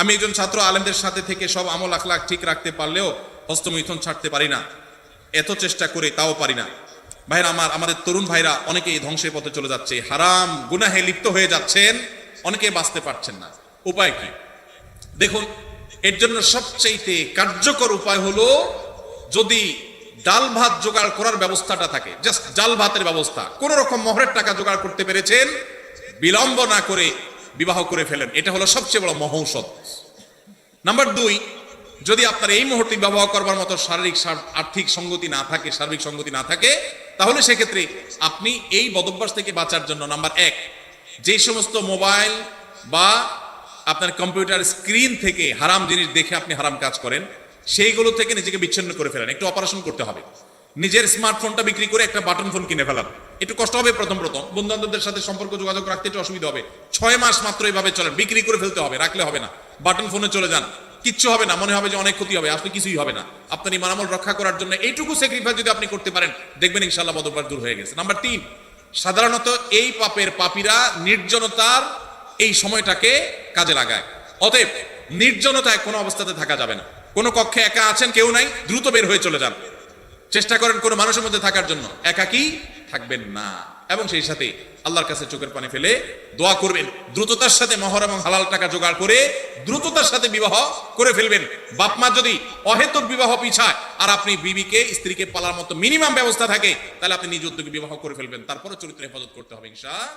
আমি একজন ছাত্র, আলেমদের সাথে থেকে সব আমল আখলাক ঠিক রাখতে পারলেও হস্তমৈথুন ছাড়তে পারি না, এত চেষ্টা করে তাও পারি না। ভাইরা আমার, আমাদের তরুণ ভাইরা অনেকেই ধ্বংসের পথে চলে যাচ্ছে, হারাম গুনাহে লিপ্ত হয়ে যাচ্ছেন, অনেকে বাঁচতে পারছেন না। উপায় কি? দেখুন, এর জন্য সবচেয়ে কার্যকর উপায় হলো, যদি ডাল ভাত জোগাড় করার ব্যবস্থাটা থাকে, জাস্ট ডাল ভাতের ব্যবস্থা, কোন রকম মোহরের টাকা জোগাড় করতে পেরেছেন, বিলম্ব না করে বিবাহ করে ফেলেন, এটা হলো সবচেয়ে বড় মহৌষধ। নাম্বার 2, যদি আপনার এই মুহূর্তে বিবাহ করবার মতো শারীরিক আর্থিক সঙ্গতি না থাকে, সার্বিক সঙ্গতি না থাকে, তাহলে সেক্ষেত্রে আপনি এই বদভ্যাস থেকে বাঁচার জন্য নাম্বার 1, যে সমস্ত মোবাইল বা আপনার কম্পিউটার স্ক্রিন থেকে হারাম জিনিস দেখে আপনি হারাম কাজ করেন, সেইগুলো থেকে নিজেকে বিচ্ছিন্ন করে ফেলেন। একটু অপারেশন করতে হবে, নিজের স্মার্টফোনটা বিক্রি করে একটা বাটন ফোন কিনে ফেলান। একটু কষ্ট হবে প্রথম প্রথম, বন্ধু বান্ধবদের সাথে সম্পর্ক যোগাযোগ রাখতে একটু অসুবিধা হবে, 6 মাস মাত্র এইভাবে চলেন, বিক্রি করে ফেলতে হবে, রাখলে হবে না। বাটন ফোনে চলে যান, কিচ্ছু হবে না, মনে হবে যে অনেক ক্ষতি হবে, আসলে কিছুই হবে না। আপনার ইমান আমল রক্ষা করার জন্য এইটুকু স্যাক্রিফাইস যদি আপনি করতে পারেন, দেখবেন ইনশাআল্লাহ বদভ্যাস দূর হয়ে গেছে। নাম্বার 3, সাধারণত এই পাপের পাপীরা নির্জনতার এই সময়টাকে কাজে লাগায়। অতএব নির্জনতায় কোনো অবস্থাতে থাকা যাবে না। কোনো কক্ষে একা আছেন, কেউ নাই, দ্রুত বের হয়ে চলে যান। চেষ্টা করেন কোনো মানুষের মধ্যে থাকার জন্য, একাকী থাকবেন না। এবং সেই সাথে আল্লাহর কাছে চোখের পানি ফেলে দোয়া করবেন, দ্রুততার সাথে মোহর এবং হালাল টাকা জোগাড় করে দ্রুততার সাথে বিবাহ করে ফেলবেন। বাপ মা যদি অহেতুক বিবাহ পিছায় আর আপনি বিবিকে, স্ত্রীকে পালার মতো মিনিমাম ব্যবস্থা থাকে, তাহলে আপনি নিজ উদ্যোগে বিবাহ করে ফেলবেন। তারপরে চরিত্র হেফাজত করতে হবে ইনশাআল্লাহ।